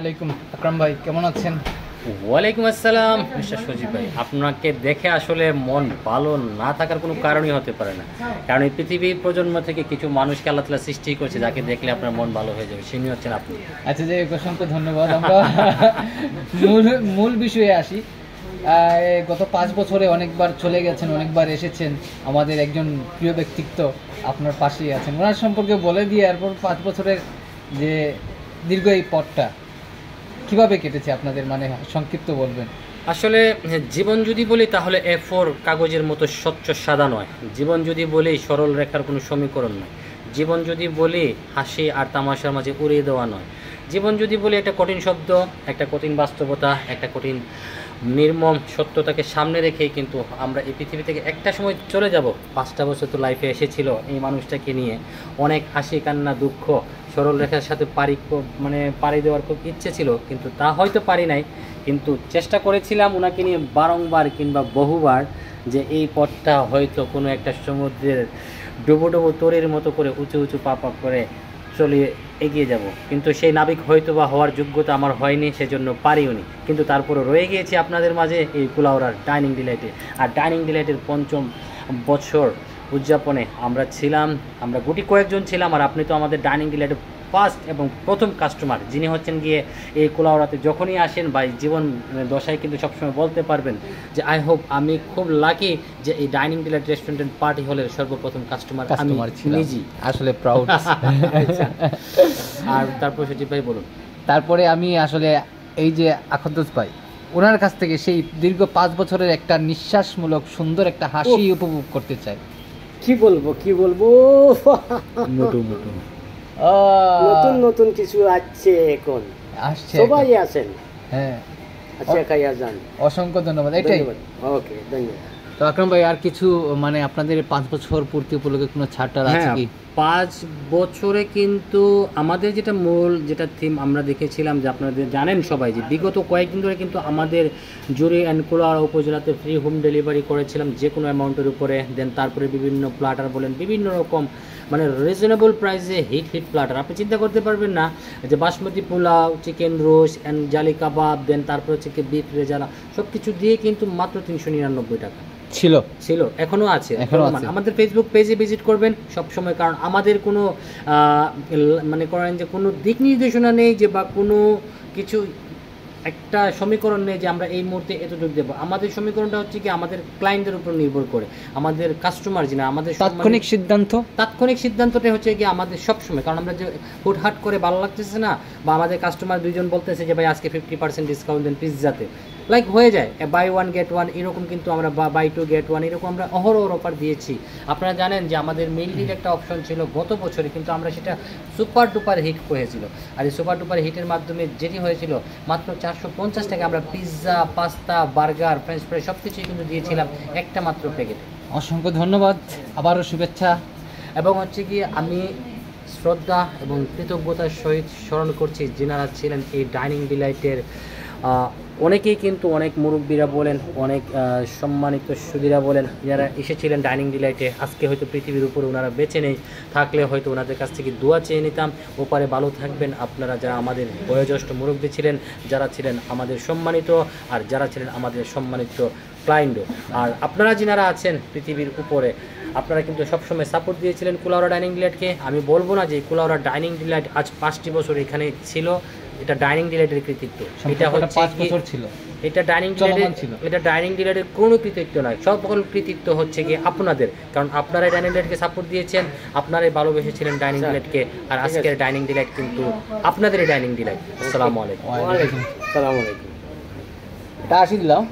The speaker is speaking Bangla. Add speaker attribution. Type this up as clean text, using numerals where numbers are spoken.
Speaker 1: আলাইকুম আকরাম ভাই, কেমন আছেন?
Speaker 2: ওয়ালাইকুম আসসালাম মিস্টার সজীব ভাই। আপনাকে দেখে আসলে মন ভালো না থাকার কোনো কারণই হতে পারে না, কারণ এই পৃথিবীর প্রজন্ম থেকে কিছু মানুষকে আল্লাহ তাআলা সৃষ্টি করেছে যাকে দেখলে আপনার মন ভালো হয়ে যাবে, তিনি হচ্ছেন আপনি।
Speaker 1: আচ্ছা, যে অসংখ্য ধন্যবাদ। আমরা মূল বিষয়ে আসি। গত 5 বছরে অনেকবার চলে গেছেন, অনেকবার এসেছেন, আমাদের একজন প্রিয় ব্যক্তিত্ব আপনার পাশেই আছেন। ওনার সম্পর্কে বলে দিয়ে এরপর 5 বছরের যে দীর্ঘ এই পথটা কিভাবে কেটেছে আপনাদের, মানে সংক্ষিপ্ত বলবেন?
Speaker 2: আসলে জীবন যদি বলি তাহলে A4 কাগজের মতো স্বচ্ছ সাদা নয়। জীবন যদি বলি সরল রেখার কোনো সমীকরণ নয়। জীবন যদি বলি হাসি আর তামাশার মাঝে উড়িয়ে দেওয়া নয়। জীবন যদি বলি একটা কঠিন শব্দ, একটা কঠিন বাস্তবতা, একটা কঠিন নির্মম সত্যতাকে সামনে রেখেই কিন্তু আমরা এই পৃথিবী থেকে একটা সময় চলে যাব। 5টা বছর তো লাইফে এসেছিল এই মানুষটাকে নিয়ে, অনেক হাসি কান্না দুঃখ সরল রেখার সাথে পাড়ি দেওয়ার খুব ইচ্ছে ছিল, কিন্তু তা হয়তো পারি নাই। কিন্তু চেষ্টা করেছিলাম ওনাকে নিয়ে বারংবার কিংবা বহুবার, যে এই পথটা হয়তো কোনো একটা সমুদ্রের ডুবো ডুবো তরির মতো করে উঁচু উঁচু পা করে চলে এগিয়ে যাব, কিন্তু সেই নাবিক হয়তো বা হওয়ার যোগ্যতা আমার হয়নি, সেজন্য পারিওনি। কিন্তু তারপরে রয়ে গিয়েছি আপনাদের মাঝে এই কুলাউড়ার ডাইনিং ডিলাইটে। আর ডাইনিং ডিলাইটের 5ম বছর উদযাপনে আমরা গুটি কয়েকজন ছিলাম। আর আপনি তো আমাদের ডাইনিং ডিলাইটের ফার্স্ট এবং প্রথম কাস্টমার, যিনি হচ্ছেন গিয়ে এই কুলাউড়াতে যখনই আসেন বা জীবন দশায় কিন্তু সবসময় বলতে পারবেন যে আই হোপ আমি খুব লাকি যে এই dining delight restaurant and party হলের সর্বপ্রথম কাস্টমার আমি নিজেই।
Speaker 1: আসলে প্রাউড।
Speaker 2: আর তারপর সজীব ভাই বলুন।
Speaker 1: তারপরে আমি আসলে এই যে আখদ্দোস ভাই, ওনার কাছ থেকে সেই দীর্ঘ 5 বছরের একটা নিঃশ্বাসমূলক সুন্দর একটা হাসি উপভোগ করতে চাই।
Speaker 3: কি বলবো নতুন নতুন কিছু আসছে, এখন
Speaker 1: আসছে,
Speaker 3: সবাই আছেন।
Speaker 1: হ্যাঁ,
Speaker 3: আচ্ছা, খাইয়া যান।
Speaker 1: অসংখ্য ধন্যবাদ। এটাই।
Speaker 3: ওকে, ধন্যবাদ।
Speaker 1: তো আকরাম ভাই, আর কিছু মানে আপনাদের 5 বছর পূর্তি উপলক্ষে কোনো ছাড়টা আছে কি?
Speaker 2: 5 বছরে কিন্তু আমাদের যেটা থিম আমরা দেখেছিলাম, যে আপনাদের জানেন সবাই যে বিগত কয়েকদিন ধরে কিন্তু আমাদের জুরি অ্যান্ড কুলাউড়া উপজেলাতে ফ্রি হোম ডেলিভারি করেছিলাম যে কোনো অ্যামাউন্টের উপরে। দেন তারপরে বিভিন্ন প্লাটার বলেন, বিভিন্ন রকম রিজনেবল প্রাইসে হিট প্লাটার আপনি চিন্তা করতে পারবেন না, যে basmati pulao, chicken roast and জালি কাবাব, দেন তারপরে হচ্ছে কি বিফ রেজালা, সব কিছু দিয়ে কিন্তু মাত্র 399 টাকা ছিল, এখনো আছে। আমাদের ফেসবুক পেজে ভিজিট করবেন সব সময়, কারণ আমাদের কোনো করেন যে কোনো দিক নির্দেশনা নেই, যে বা কোনো কিছু একটা সমীকরণ নেই যে আমরা এই মুহূর্তে এতটুকু দেবো। আমাদের সমীকরণটা হচ্ছে কি আমাদের ক্লায়েন্টের উপর নির্ভর করে, আমাদের কাস্টমার যিনি, আমাদের তাৎক্ষণিক সিদ্ধান্তটা হচ্ছে কি আমাদের সবসময়, কারণ আমরা যে হুটহাট করে ভালো লাগতেছে না, বা আমাদের কাস্টমার 2জন বলতেছে যে ভাই আজকে 50% ডিসকাউন্ট দেন পিৎজাতে, হয়ে যায় বাই 1 গেট 1 এরকম, কিন্তু আমরা বাই 2 গেট 1 এরকম আমরা অহরহ অফার দিয়েছি। আপনারা জানেন যে আমাদের মেইনলি একটা অপশন ছিল গত বছরে, কিন্তু আমরা সেটা সুপার ডুপার হিট হয়েছিল। আর এই সুপার ডুপার হিটের মাধ্যমে যেটি হয়েছিল, মাত্র 450 টাকা আমরা pizza, pasta, burger, French fry সব কিছুই কিন্তু দিয়েছিলাম একটা মাত্র প্যাকেটে।
Speaker 1: অসংখ্য ধন্যবাদ, আবারও শুভেচ্ছা।
Speaker 2: এবং হচ্ছে কি আমি শ্রদ্ধা এবং কৃতজ্ঞতার সহিত স্মরণ করছি যিনারা ছিলেন এই ডাইনিং ডিলাইটের অনেকেই, কিন্তু অনেক মুরব্বীরা বলেন, অনেক সম্মানিত সুধীরা বলেন, যারা এসেছিলেন ডাইনিং ডিলাইটে। আজকে হয়তো পৃথিবীর উপরে ওনারা বেঁচে নেই, থাকলে হয়তো ওনাদের কাছ থেকে দোয়া চেয়ে নিতাম। ওপারে ভালো থাকবেন আপনারা, যারা আমাদের বয়োজ্যেষ্ঠ মুরব্বী ছিলেন, যারা ছিলেন আমাদের সম্মানিত, আর যারা ছিলেন আমাদের সম্মানিত ক্লায়েন্টও। আর আপনারা যিনারা আছেন পৃথিবীর উপরে, আপনারা কিন্তু সবসময় সাপোর্ট দিয়েছিলেন কুলাউড়া ডাইনিং ডিলাইটকে। আমি বলবো না যে কুলাউড়া ডাইনিং ডিলাইট আজ 5টি বছর এখানে ছিল, এটা ডাইনিং ডিলাইটের কৃতিত্ব। এটা হচ্ছে
Speaker 1: 5 বছর ছিল,
Speaker 2: এটা ডাইনিং ডিলাইটের কোনো কৃতিত্ব নয়, সকল কৃতিত্ব হচ্ছে কি আপনাদের, কারণ আপনারাই ডাইনিং ডিলাইটকে সাপোর্ট দিয়েছেন, আপনারাই ভালোবেসেছিলেন ডাইনিং ডিলাইটকে। আর আজকের ডাইনিং ডিলাইট কিন্তু আপনাদেরই ডাইনিং ডিলাইট। আসসালামু আলাইকুম।
Speaker 3: আসসালামু আলাইকুম।
Speaker 1: এটা আসি দিলাম।